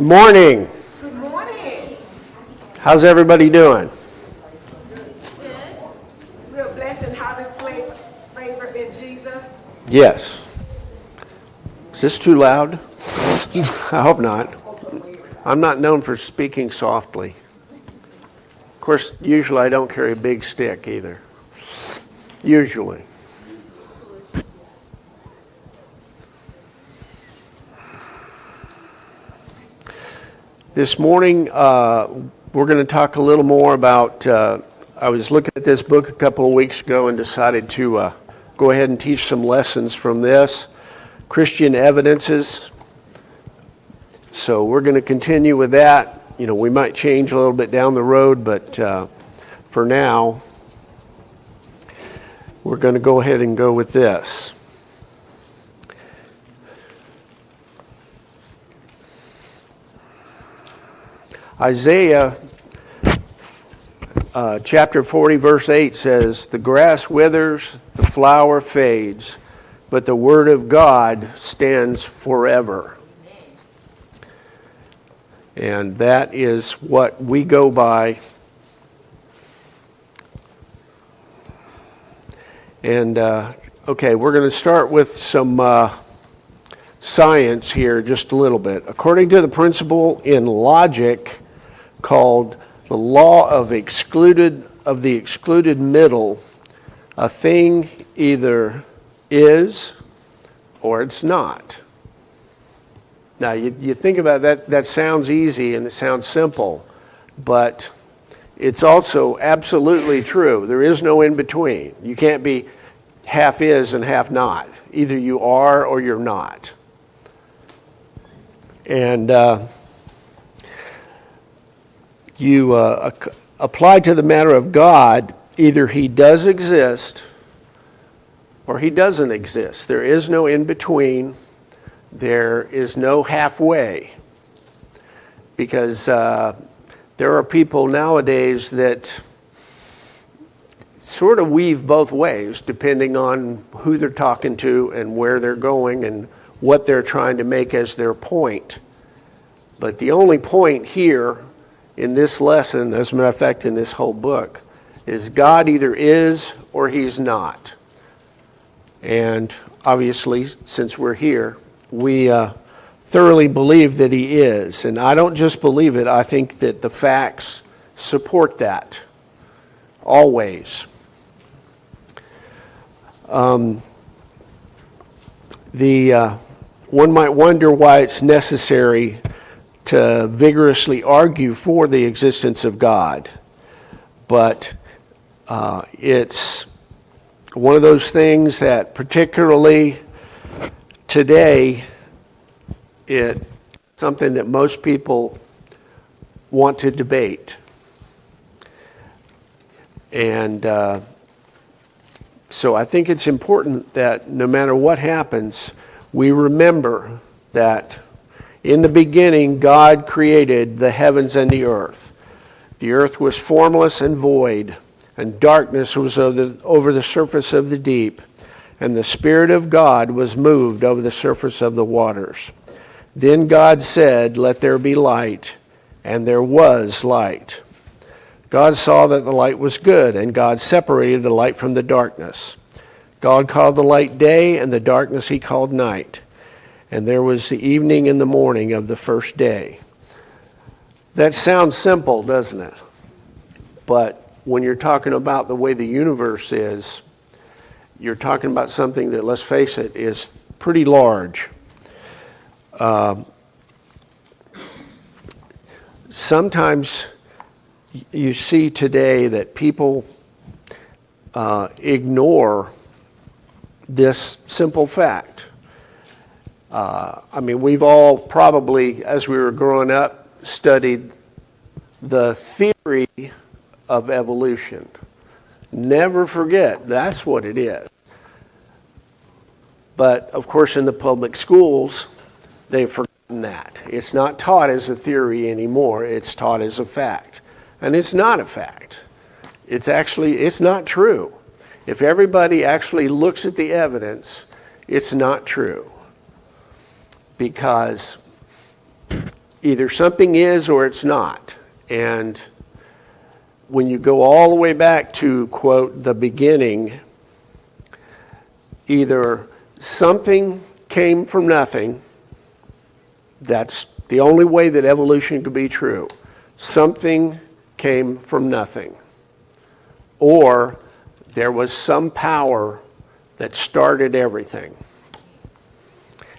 Good morning. Good morning. How's everybody doing? Good. We're blessed and highly favored in Jesus. Yes. Is this too loud? I hope not. I'm not known for speaking softly. Of course, usually I don't carry a big stick either. Usually. This morning, we're going to talk a little more about, I was looking at this book a couple of weeks ago and decided to go ahead and teach some lessons from this, Christian Evidences. So we're going to continue with that. You know, we might change a little bit down the road, but for now, we're going to go ahead and go with this. Isaiah chapter 40 verse 8 says, "The grass withers, the flower fades, but the word of God stands forever." And that is what we go by. And okay, we're going to start with some science here just a little bit. According to the principle in logic called the law of the excluded middle, a thing either is or it's not. Now, you think about that, that sounds easy and it sounds simple, but it's also absolutely true. There is no in between. You can't be half is and half not. Either you are or you're not. And you apply to the matter of God, either he does exist or he doesn't exist. There is no in between. There is no halfway. Because there are people nowadays that sort of weave both ways, depending on who they're talking to and where they're going and what they're trying to make as their point. But the only point here in this lesson, as a matter of fact in this whole book, is God either is or he's not. And obviously, since we're here, we thoroughly believe that he is. And I don't just believe it, I think that the facts support that, always. One might wonder why it's necessary to vigorously argue for the existence of God. But it's one of those things that particularly today, it's something that most people want to debate. And so I think it's important that no matter what happens, we remember that in the beginning, God created the heavens and the earth. The earth was formless and void, and darkness was over the surface of the deep, and the Spirit of God was moved over the surface of the waters. Then God said, "Let there be light," and there was light. God saw that the light was good, and God separated the light from the darkness. God called the light day, and the darkness he called night. And there was the evening and the morning of the first day. That sounds simple, doesn't it? But when you're talking about the way the universe is, you're talking about something that, let's face it, is pretty large. Sometimes you see today that people ignore this simple fact. I mean, we've all probably, as we were growing up, studied the theory of evolution. Never forget, that's what it is. But, of course, in the public schools, they've forgotten that. It's not taught as a theory anymore. It's taught as a fact. And it's not a fact. It's not true. If everybody actually looks at the evidence, it's not true. Because either something is or it's not. And when you go all the way back to, quote, the beginning, either something came from nothing. That's the only way that evolution could be true. Something came from nothing. Or there was some power that started everything.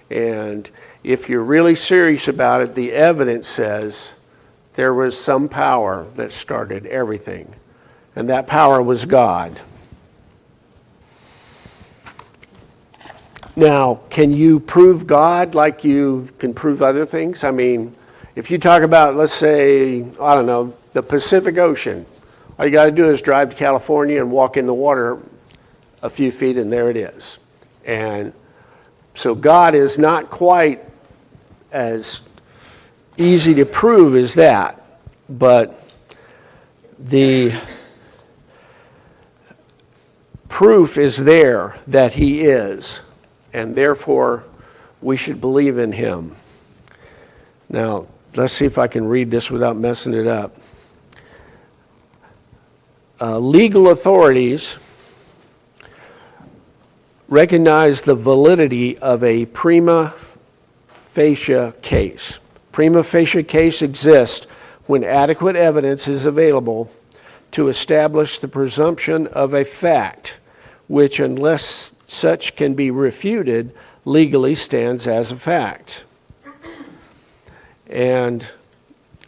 And if you're really serious about it, the evidence says there was some power that started everything. And that power was God. Now, can you prove God like you can prove other things? I mean, if you talk about, let's say, I don't know, the Pacific Ocean, all you got to do is drive to California and walk in the water a few feet, and there it is. And so God is not quite as easy to prove as that, but the proof is there that he is, and therefore we should believe in him. Now, let's see if I can read this without messing it up. Legal authorities recognize the validity of a prima facie case. Prima facie case exists when adequate evidence is available to establish the presumption of a fact, which, unless such can be refuted, legally stands as a fact. And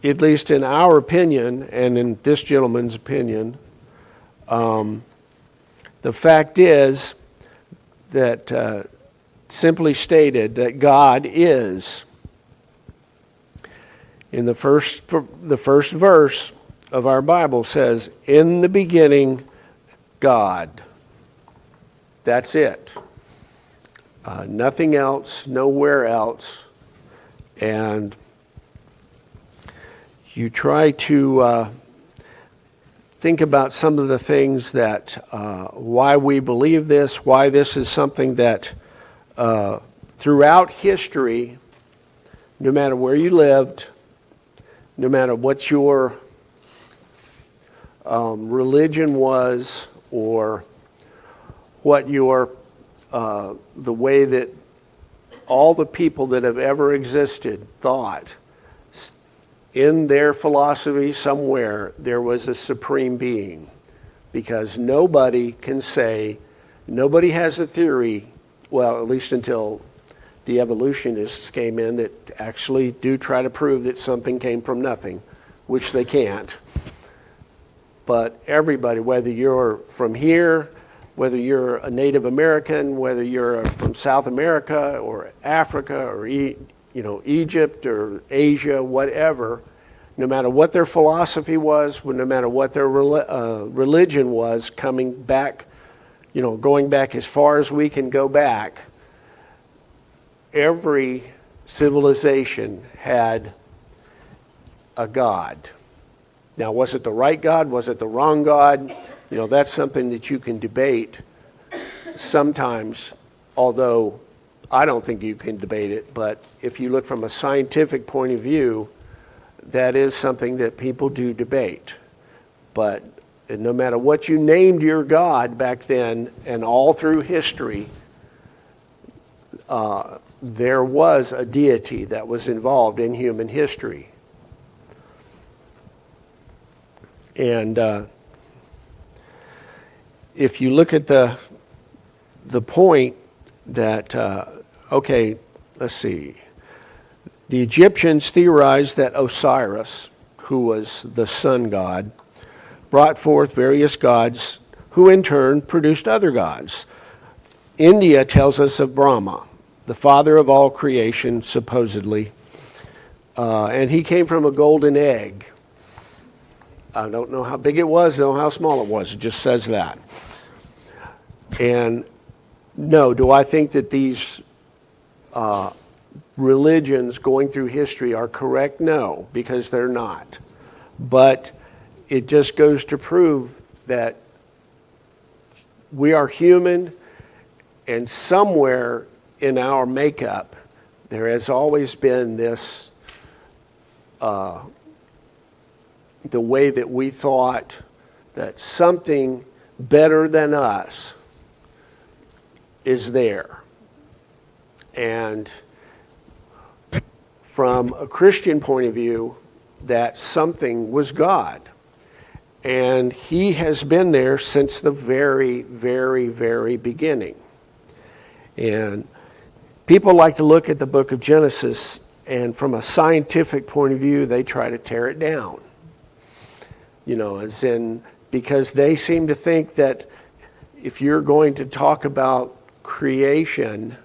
at least in our opinion, and in this gentleman's opinion, the fact is that simply stated that God is. In the first verse of our Bible says, "In the beginning, God." That's it. Nothing else, nowhere else. And you try to think about some of the things that, why we believe this, why this is something that throughout history, no matter where you lived, no matter what your religion was, or what your, the way that all the people that have ever existed thought, in their philosophy somewhere, there was a supreme being. Because nobody can say, nobody has a theory, well, at least until the evolutionists came in, that actually do try to prove that something came from nothing, which they can't. But everybody, whether you're from here, whether you're a Native American, whether you're from South America or Africa or Egypt or Asia, whatever, no matter what their philosophy was, no matter what their religion was, coming back, going back as far as we can go back, every civilization had a God. Now, was it the right God? Was it the wrong God? That's something that you can debate sometimes, although I don't think you can debate it. But if you look from a scientific point of view, that is something that people do debate. But no matter what you named your God back then and all through history, there was a deity that was involved in human history. And if you look at the point that, okay, let's see. The Egyptians theorized that Osiris, who was the sun god, brought forth various gods who in turn produced other gods. India tells us of Brahma, the father of all creation, supposedly. And he came from a golden egg. I don't know how big it was, I don't know how small it was. It just says that. And no, do I think that these religions going through history are correct? No, because they're not. But it just goes to prove that we are human, and somewhere in our makeup there has always been this the way that we thought that something better than us is there. And from a Christian point of view, that something was God. And he has been there since the very, very, very beginning. And people like to look at the book of Genesis, and from a scientific point of view, they try to tear it down. As in, because they seem to think that if you're going to talk about creation,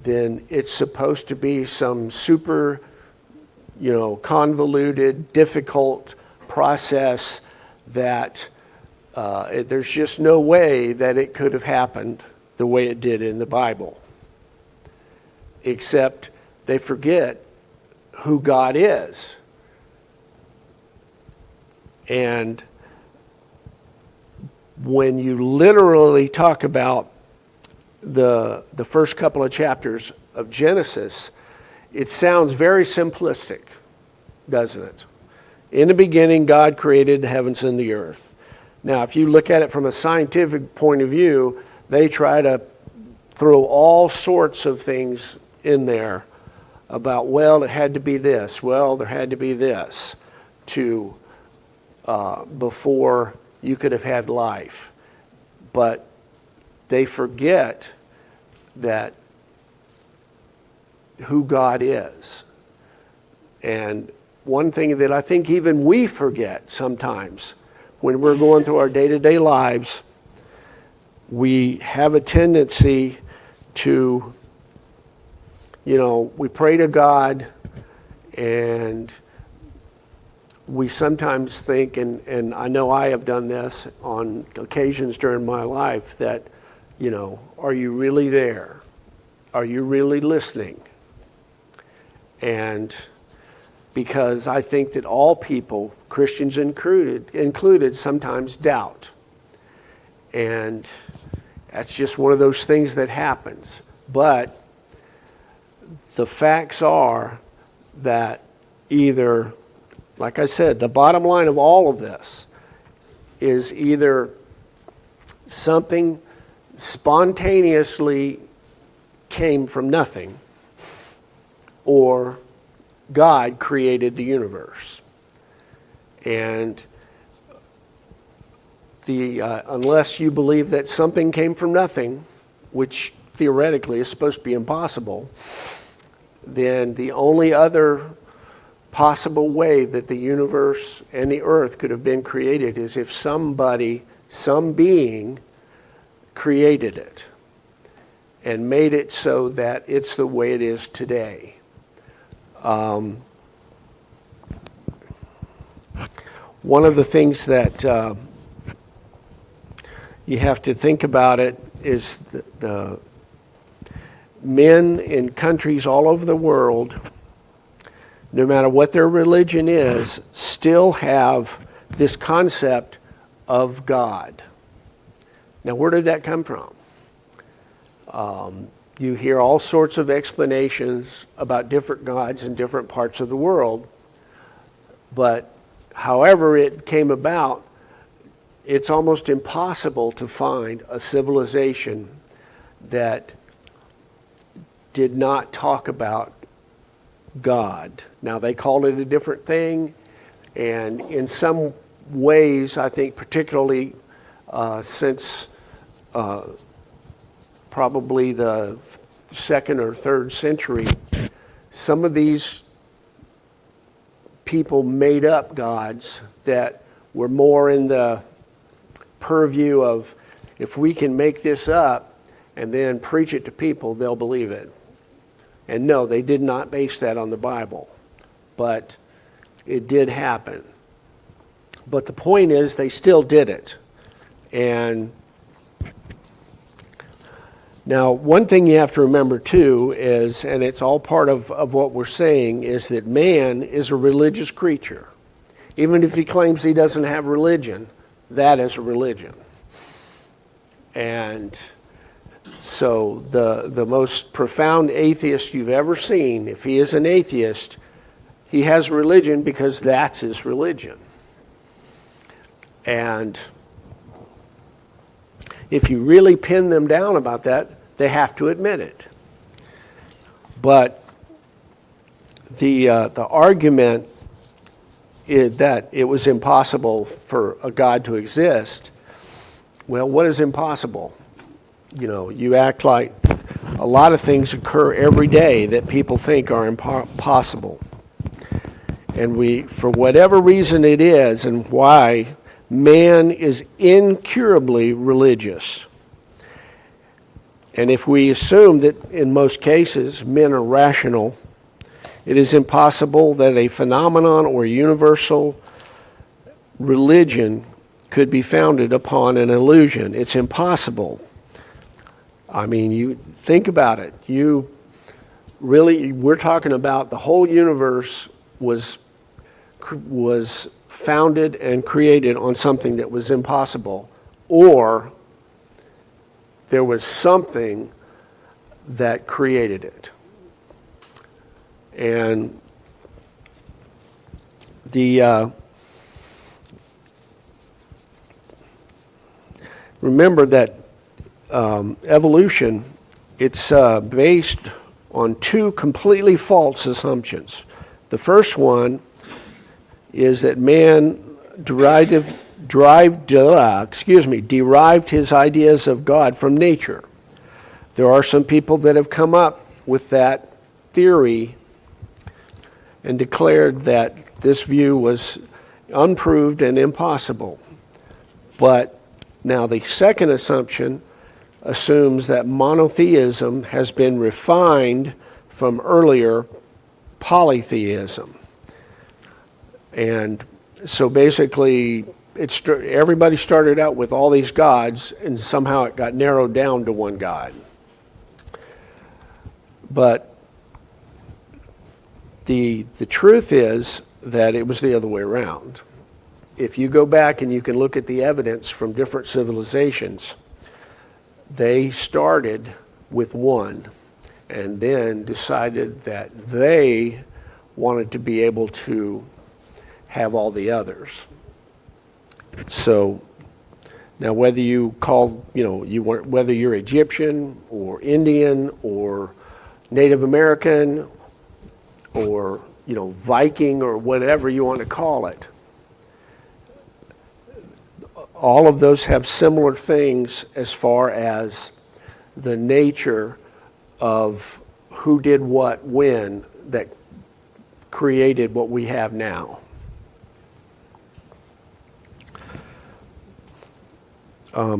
then it's supposed to be some super, convoluted, difficult process that there's just no way that it could have happened the way it did in the Bible. Except they forget who God is. And when you literally talk about the first couple of chapters of Genesis, it sounds very simplistic, doesn't it? In the beginning, God created the heavens and the earth. Now, if you look at it from a scientific point of view, they try to throw all sorts of things in there about, well, it had to be this, well, there had to be this, to before you could have had life. But they forget that who God is. And one thing that I think even we forget sometimes when we're going through our day-to-day lives, we have a tendency to, we pray to God, and we sometimes think, and I know I have done this on occasions during my life, that, are you really there? Are you really listening? And because I think that all people, Christians included, sometimes doubt. And that's just one of those things that happens. But the facts are that either, like I said, the bottom line of all of this is either something spontaneously came from nothing, or God created the universe. And unless you believe that something came from nothing, which theoretically is supposed to be impossible, then the only other possible way that the universe and the earth could have been created is if some being created it and made it so that it's the way it is today. One of the things that you have to think about it is the men in countries all over the world, no matter what their religion is, still have this concept of God. Now, where did that come from? You hear all sorts of explanations about different gods in different parts of the world, but however it came about, it's almost impossible to find a civilization that did not talk about God. Now, they called it a different thing, and in some ways, I think particularly since probably the 2nd or 3rd century, some of these people made up gods that were more in the purview of, if we can make this up and then preach it to people, they'll believe it. And no, they did not base that on the Bible, but it did happen. But the point is, they still did it. And now, one thing you have to remember too is, and it's all part of what we're saying, is that man is a religious creature. Even if he claims he doesn't have religion, that is a religion. And so the most profound atheist you've ever seen, if he is an atheist, he has religion because that's his religion. And if you really pin them down about that, they have to admit it. But the argument is that it was impossible for a God to exist. Well, what is impossible? You know, you act like a lot of things occur every day that people think are impossible. And we, for whatever reason it is and why, man is incurably religious. And if we assume that in most cases men are rational, it is impossible that a phenomenon or universal religion could be founded upon an illusion. It's impossible. I mean, you think about it. We're talking about the whole universe was founded and created on something that was impossible, or there was something that created it. And remember that evolution, it's based on two completely false assumptions. The first one is that man derived his ideas of God from nature. There are some people that have come up with that theory and declared that this view was unproved and impossible. But now the second assumption assumes that monotheism has been refined from earlier polytheism. And so basically, everybody started out with all these gods, and somehow it got narrowed down to one God. But the truth is that it was the other way around. If you go back and you can look at the evidence from different civilizations, they started with one and then decided that they wanted to be able to have all the others. So now whether you call, whether you're Egyptian or Indian or Native American or, Viking or whatever you want to call it, all of those have similar things as far as the nature of who did what when that created what we have now.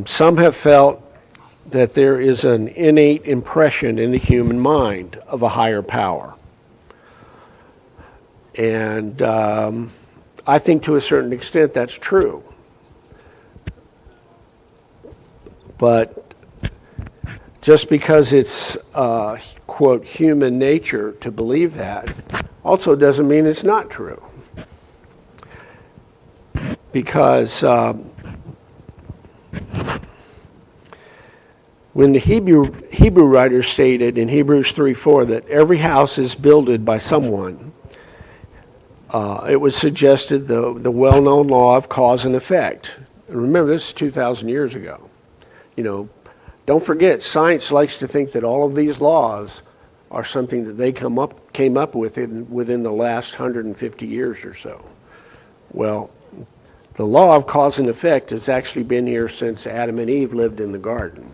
Some have felt that there is an innate impression in the human mind of a higher power. And I think to a certain extent that's true. But just because it's, quote, human nature to believe that, also doesn't mean it's not true. Because when the Hebrew writer stated in Hebrews 3:4 that every house is builded by someone, it was suggested the well-known law of cause and effect. And remember, this is 2,000 years ago. Don't forget, science likes to think that all of these laws are something that they came up with within the last 150 years or so. Well, the law of cause and effect has actually been here since Adam and Eve lived in the garden.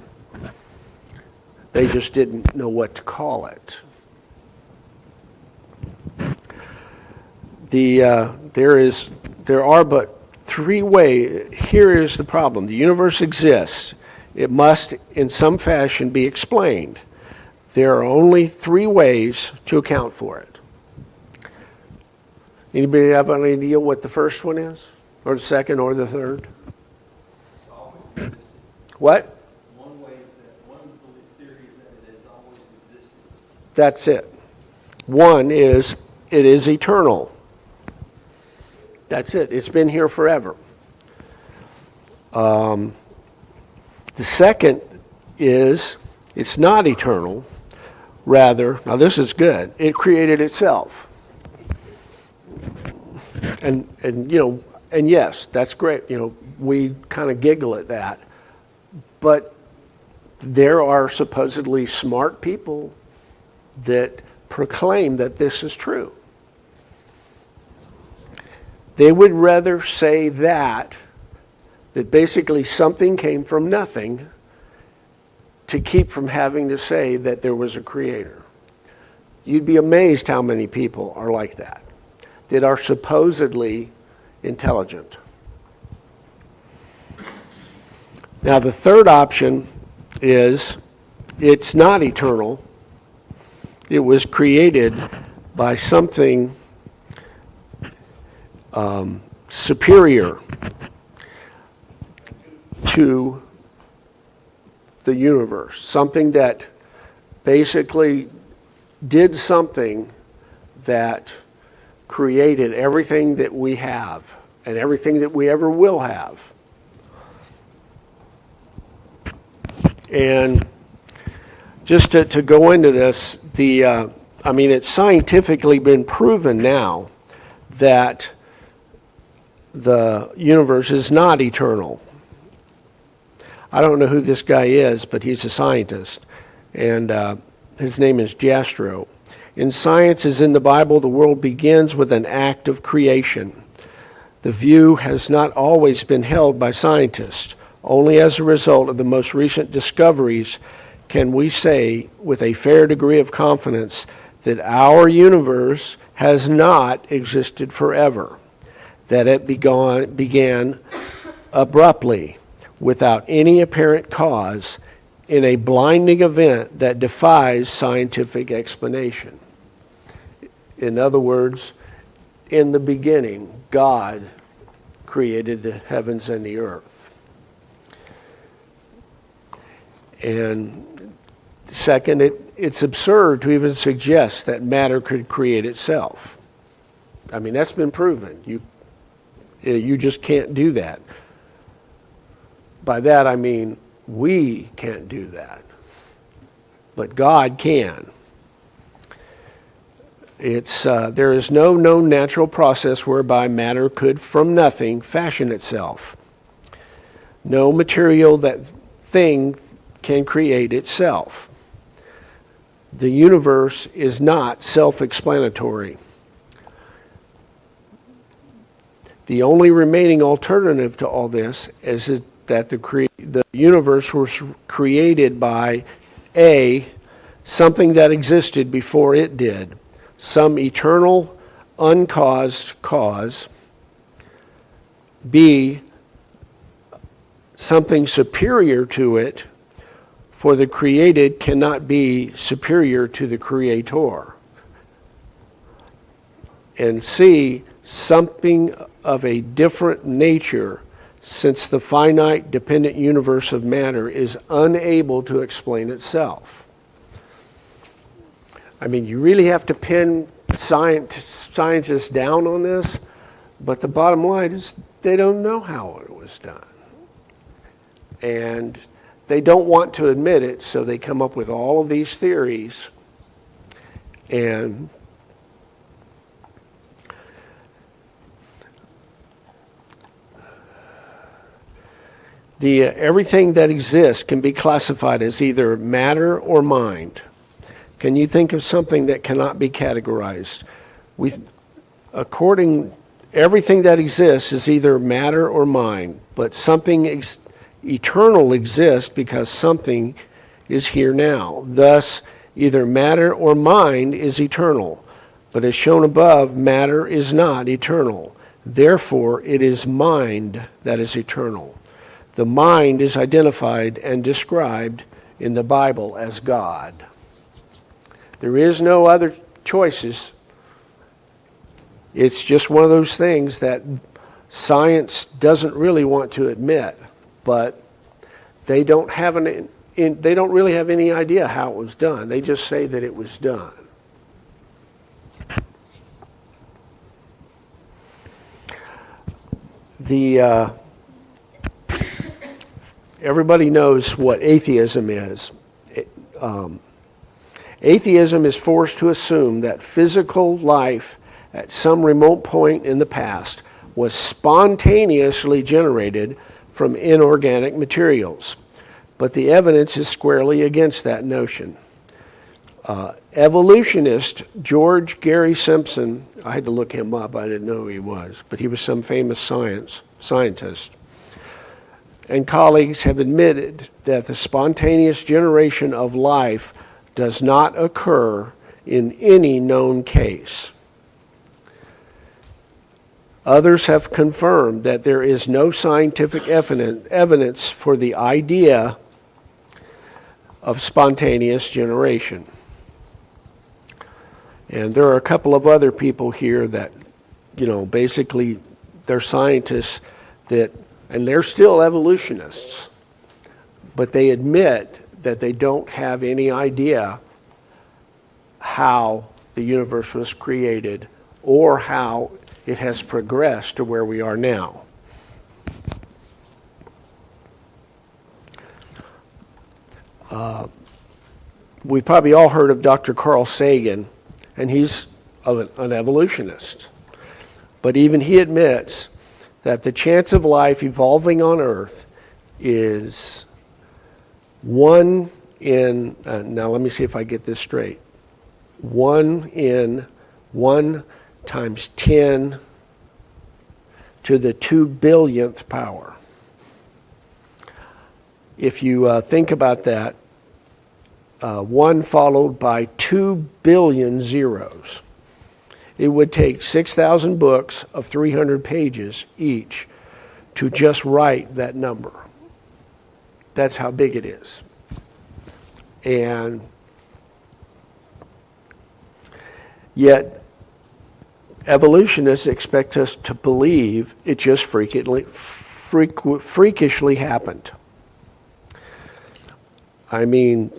They just didn't know what to call it. There are but three ways. Here is the problem. The universe exists. It must, in some fashion, be explained. There are only three ways to account for it. Anybody have an idea what the first one is? Or the second or the third? What? One way is that one theory is that it has always existed. That's it. One is it is eternal. That's it. It's been here forever. The second is it's not eternal. Rather, now this is good, it created itself. And and yes, that's great. We kind of giggle at that. But there are supposedly smart people that proclaim that this is true. They would rather say that basically something came from nothing, to keep from having to say that there was a creator. You'd be amazed how many people are like that are supposedly intelligent. Now, the third option is it's not eternal. It was created by something superior to the universe, something that basically did something that created everything that we have and everything that we ever will have. And just to go into this, it's scientifically been proven now that the universe is not eternal. I don't know who this guy is, but he's a scientist, and his name is Jastrow. In science, as in the Bible, the world begins with an act of creation. The view has not always been held by scientists. Only as a result of the most recent discoveries can we say with a fair degree of confidence that our universe has not existed forever, that it began abruptly, without any apparent cause, in a blinding event that defies scientific explanation. In other words, in the beginning, God created the heavens and the earth. And second, it's absurd to even suggest that matter could create itself. That's been proven. You just can't do that. By that I mean we can't do that, but God can. There is no known natural process whereby matter could from nothing fashion itself. No material thing can create itself. The universe is not self-explanatory. The only remaining alternative to all this is that the universe was created by A, something that existed before it did, some eternal, uncaused cause, B, something superior to it, for the created cannot be superior to the creator, and C, something of a different nature, since the finite dependent universe of matter is unable to explain itself. You really have to pin scientists down on this, but the bottom line is they don't know how it was done. And they don't want to admit it, so they come up with all of these theories. And everything that exists can be classified as either matter or mind. Can you think of something that cannot be categorized? Everything that exists is either matter or mind, but something eternal exists because something is here now. Thus, either matter or mind is eternal, but as shown above, matter is not eternal. Therefore, it is mind that is eternal. The mind is identified and described in the Bible as God. There is no other choices. It's just one of those things that science doesn't really want to admit, but they don't really have any idea how it was done. They just say that it was done. Everybody knows what atheism is. Atheism is forced to assume that physical life at some remote point in the past was spontaneously generated from inorganic materials. But the evidence is squarely against that notion. Evolutionist George Gary Simpson, I had to look him up, I didn't know who he was, but he was some famous scientist, and colleagues have admitted that the spontaneous generation of life does not occur in any known case. Others have confirmed that there is no scientific evidence for the idea of spontaneous generation. And there are a couple of other people here that, basically they're scientists that, and they're still evolutionists, but they admit that they don't have any idea how the universe was created or how it has progressed to where we are now. We've probably all heard of Dr. Carl Sagan, and he's an evolutionist. But even he admits that the chance of life evolving on Earth is 1 in, now let me see if I get this straight, 1 in 1 times 10 to the 2 billionth power. If you think about that, 1 followed by 2 billion zeros. It would take 6,000 books of 300 pages each to just write that number. That's how big it is. And yet, evolutionists expect us to believe it just freakishly happened. I mean,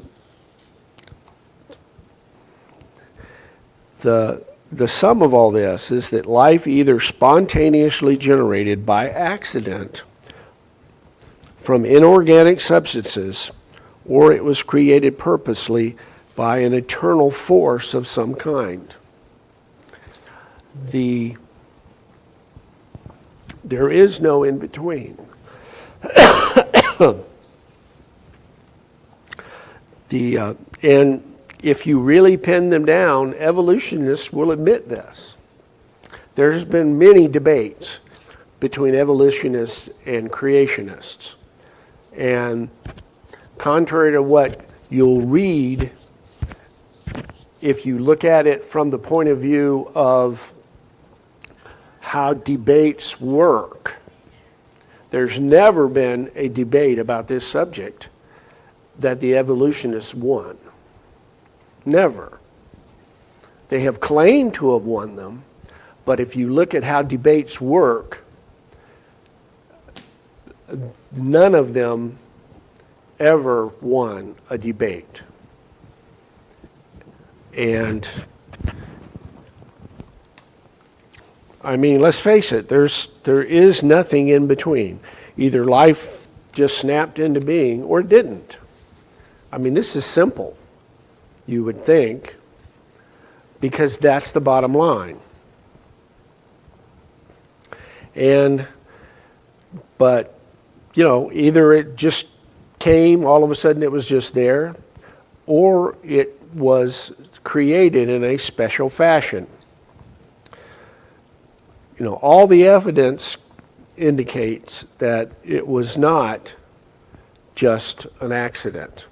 the sum of all this is that life either spontaneously generated by accident from inorganic substances, or it was created purposely by an eternal force of some kind. There is no in between. And if you really pin them down, evolutionists will admit this. There's been many debates between evolutionists and creationists. And contrary to what you'll read, if you look at it from the point of view of how debates work, there's never been a debate about this subject that the evolutionists won. Never. They have claimed to have won them, but if you look at how debates work, none of them ever won a debate. And I mean, let's face it, there is nothing in between. Either life just snapped into being or it didn't. I mean, this is simple, you would think, because that's the bottom line. But either it just came, all of a sudden it was just there, or it was created in a special fashion. All the evidence indicates that it was not just an accident.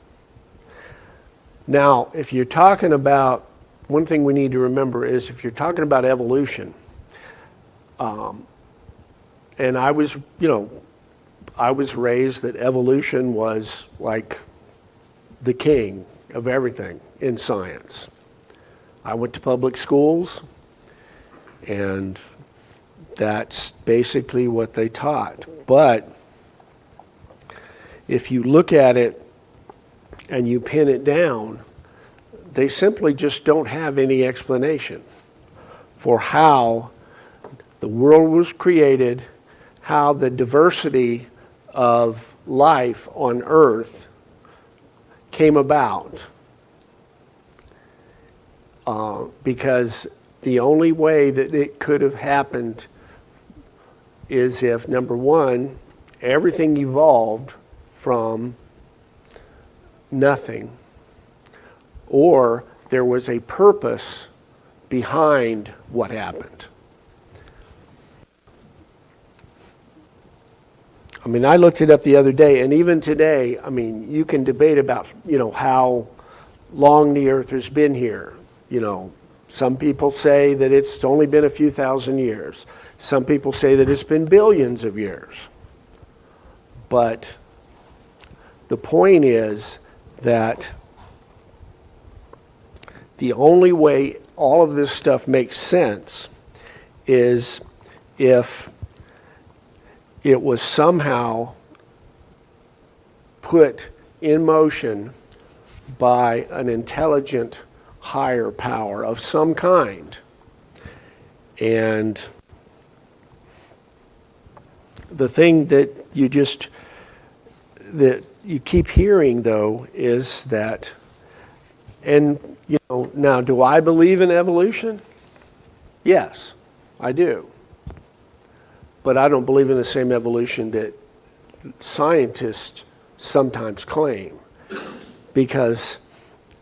Now, if you're talking about, one thing we need to remember is if you're talking about evolution, and I was raised that evolution was like the king of everything in science. I went to public schools, and that's basically what they taught. But if you look at it and you pin it down, they simply just don't have any explanation for how the world was created, how the diversity of life on Earth came about. Because the only way that it could have happened is if, number one, everything evolved from nothing, or there was a purpose behind what happened. I mean, I looked it up the other day, and even today, I mean, you can debate about, how long the earth has been here. Some people say that it's only been a few thousand years. Some people say that it's been billions of years. But the point is that the only way all of this stuff makes sense is if it was somehow put in motion by an intelligent higher power of some kind. And the thing that you keep hearing, though, is that, and now, do I believe in evolution? Yes, I do. But I don't believe in the same evolution that scientists sometimes claim. Because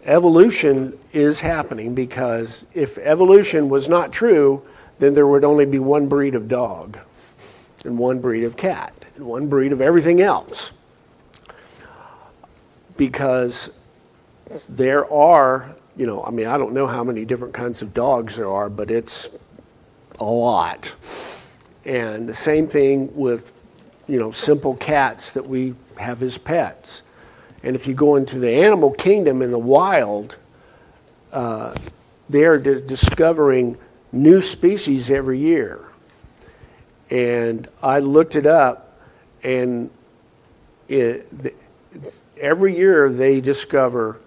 evolution is happening, because if evolution was not true, then there would only be one breed of dog, and one breed of cat, and one breed of everything else. Because there are, I don't know how many different kinds of dogs there are, but it's a lot. And the same thing with, simple cats that we have as pets. And if you go into the animal kingdom in the wild, they're discovering new species every year. And I looked it up, and every year they discover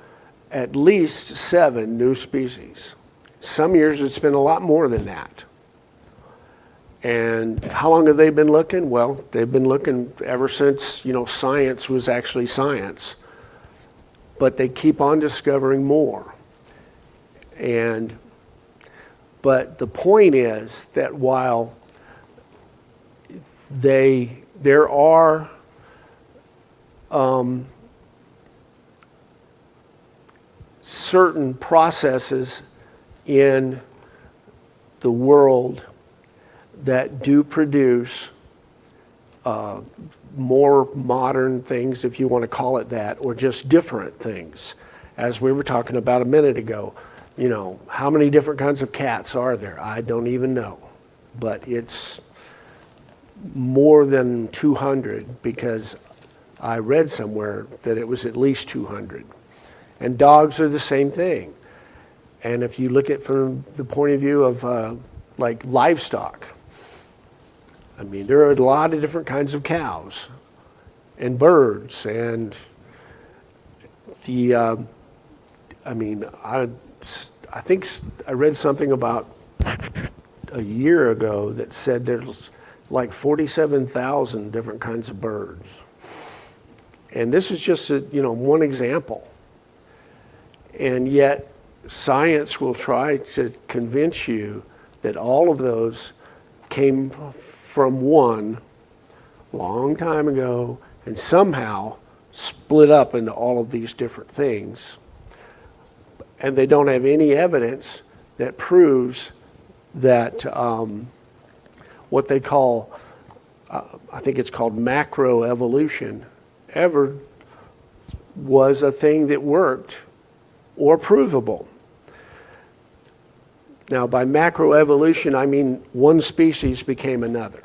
at least 7 new species. Some years it's been a lot more than that. And how long have they been looking? Well, they've been looking ever since, science was actually science. But they keep on discovering more. But the point is that while there are certain processes in the world that do produce more modern things, if you want to call it that, or just different things. As we were talking about a minute ago, how many different kinds of cats are there? I don't even know. But it's more than 200, because I read somewhere that it was at least 200. And dogs are the same thing. And if you look at it from the point of view of like livestock, I mean, there are a lot of different kinds of cows and birds, and I think I read something about a year ago that said there's like 47,000 different kinds of birds. And this is just one example. And yet science will try to convince you that all of those came from one long time ago and somehow split up into all of these different things. And they don't have any evidence that proves that what they call, I think it's called macroevolution, ever was a thing that worked or provable. Now, by macroevolution, I mean one species became another.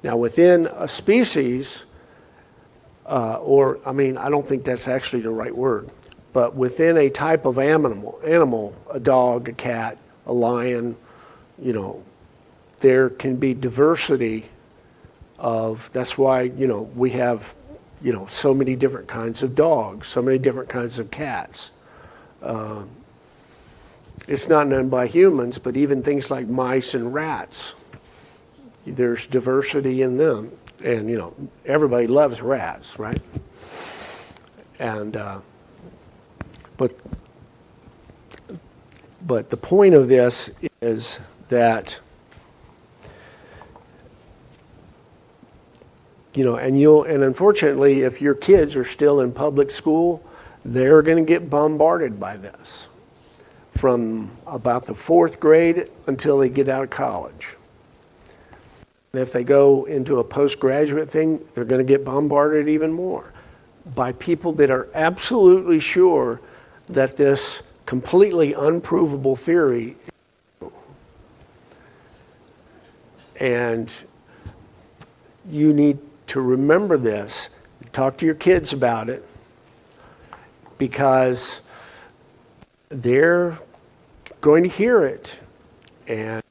Now, within a species, I don't think that's actually the right word, but within a type of animal, a dog, a cat, a lion, there can be diversity of, that's why, we have, so many different kinds of dogs, so many different kinds of cats. It's not done by humans, but even things like mice and rats, there's diversity in them. And, everybody loves rats, right? And, but But the point of this is that, and unfortunately, if your kids are still in public school, they're going to get bombarded by this from about the 4th grade until they get out of college. And if they go into a postgraduate thing, they're going to get bombarded even more by people that are absolutely sure that this completely unprovable theory is true. And you need to remember this. Talk to your kids about it, because they're going to hear it, and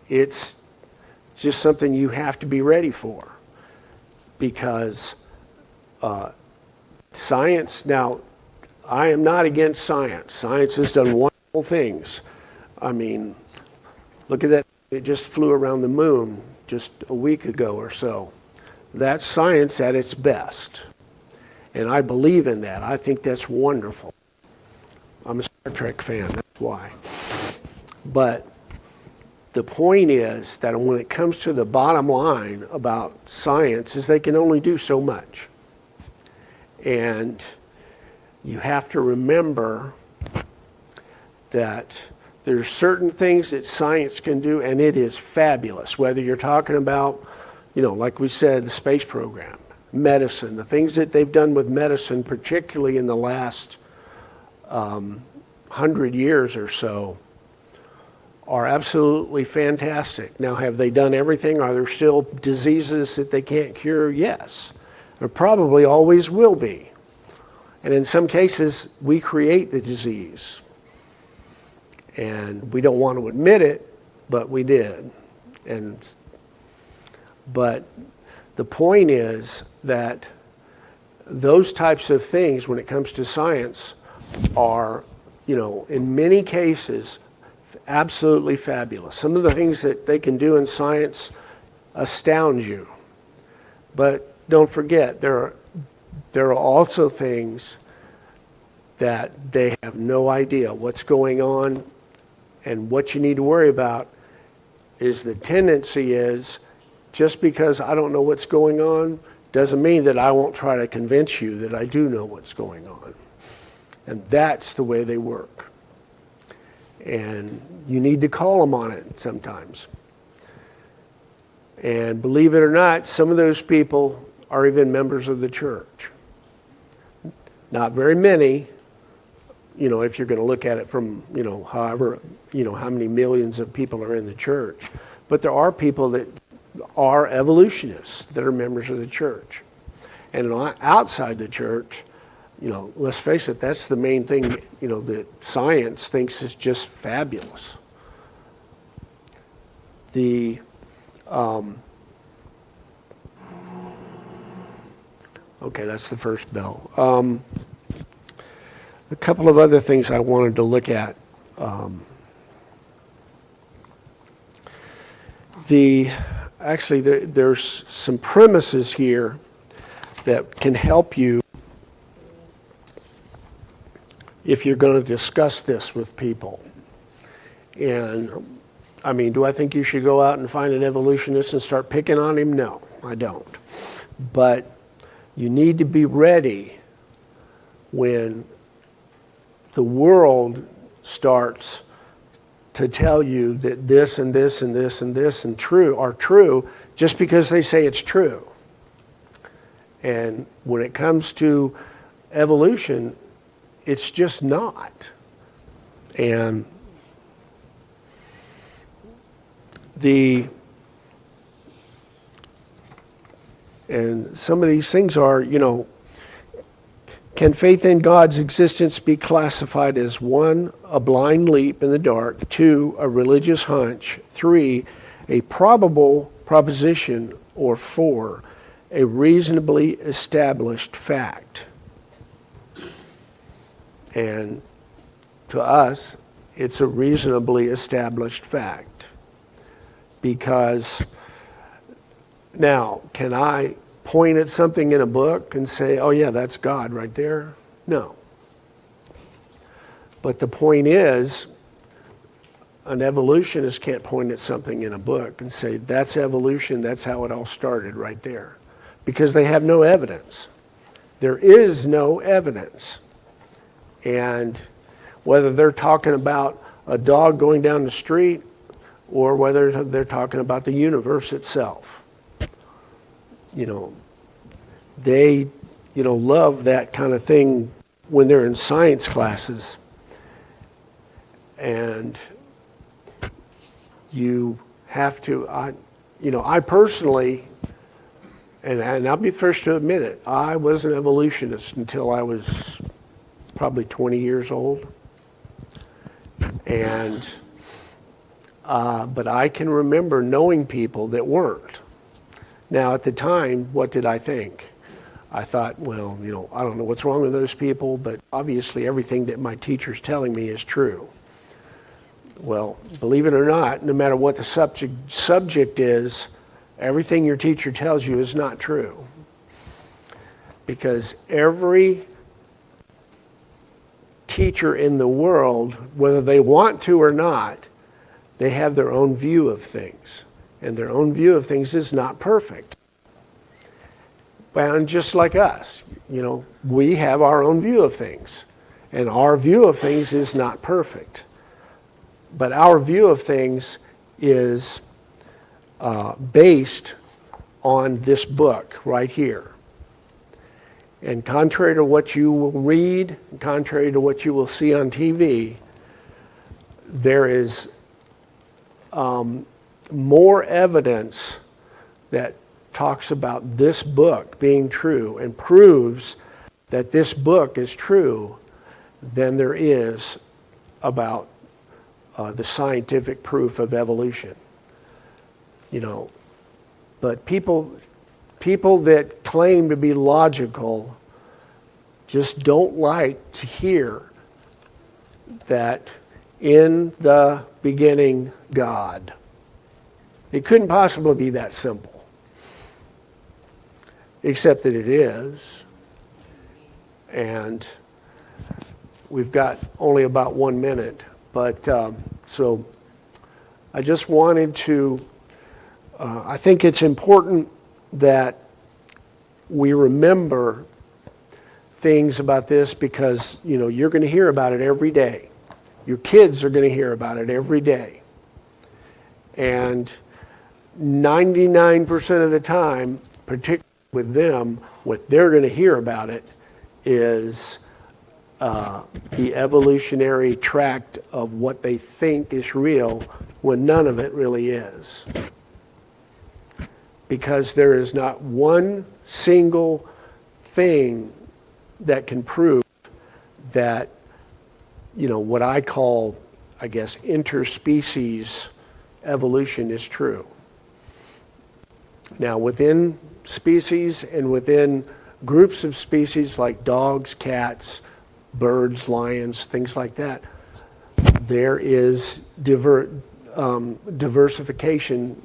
it's just something you have to be ready for. Because science, now, I am not against science. Science has done wonderful things. I mean, look at that. It just flew around the moon just a week ago or so. That's science at its best. And I believe in that. I think that's wonderful. I'm a Star Trek fan, that's why. But the point is that when it comes to the bottom line about science is they can only do so much. And you have to remember that there's certain things that science can do, and it is fabulous. Whether you're talking about, like we said, the space program, medicine, the things that they've done with medicine, particularly in the last 100 years or so, are absolutely fantastic. Now, have they done everything? Are there still diseases that they can't cure? Yes. There probably always will be. And in some cases, we create the disease. And we don't want to admit it, but we did. But the point is that those types of things, when it comes to science, are, in many cases, absolutely fabulous. Some of the things that they can do in science astound you. But don't forget, there are also things that they have no idea what's going on, and what you need to worry about is the tendency is, just because I don't know what's going on doesn't mean that I won't try to convince you that I do know what's going on. And that's the way they work. And you need to call them on it sometimes. And believe it or not, some of those people are even members of the church. Not very many, if you're going to look at it from, however, how many millions of people are in the church. But there are people that are evolutionists that are members of the church. And outside the church, let's face it, that's the main thing, that science thinks is just fabulous. Okay, that's the first bell. A couple of other things I wanted to look at. There's some premises here that can help you if you're going to discuss this with people. And do I think you should go out and find an evolutionist and start picking on him? No, I don't. But you need to be ready when the world starts to tell you that this and this and this and this and are true just because they say it's true. And when it comes to evolution, it's just not. And some of these things are, can faith in God's existence be classified as 1, a blind leap in the dark, 2, a religious hunch, 3, a probable proposition, or 4, a reasonably established fact? And to us, it's a reasonably established fact. Because now, can I point at something in a book and say, oh yeah, that's God right there? No. But the point is an evolutionist can't point at something in a book and say, that's evolution, that's how it all started right there. Because they have no evidence. There is no evidence. And whether they're talking about a dog going down the street or whether they're talking about the universe itself, they, love that kind of thing when they're in science classes. And you have to, I personally, and I'll be the first to admit it, I was an evolutionist until I was probably 20 years old. And, but I can remember knowing people that weren't. Now, at the time, what did I think? I thought, well, I don't know what's wrong with those people, but obviously everything that my teacher's telling me is true. Well, believe it or not, no matter what the subject is, everything your teacher tells you is not true. Because every teacher in the world, whether they want to or not, they have their own view of things. And their own view of things is not perfect. And just like us, we have our own view of things. And our view of things is not perfect. But our view of things is based on this book right here. And contrary to what you will read, contrary to what you will see on TV, there is more evidence that talks about this book being true and proves that this book is true than there is about the scientific proof of evolution. But people that claim to be logical just don't like to hear that in the beginning, God. It couldn't possibly be that simple. Except that it is. And we've got only about 1 minute. But so I just wanted to, I think it's important that we remember things about this because, you're going to hear about it every day. Your kids are going to hear about it every day. And 99% of the time, particularly with them, what they're going to hear about it is the evolutionary tract of what they think is real when none of it really is. Because there is not one single thing that can prove that, what I call, I guess, interspecies evolution is true. Now, within species and within groups of species like dogs, cats, birds, lions, things like that, there is diversification.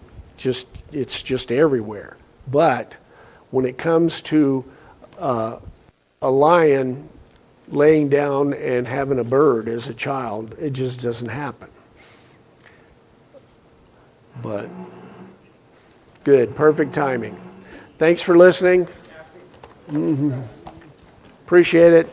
It's just everywhere. But when it comes to a lion laying down and having a bird as a child, it just doesn't happen. But good, perfect timing. Thanks for listening. Appreciate it.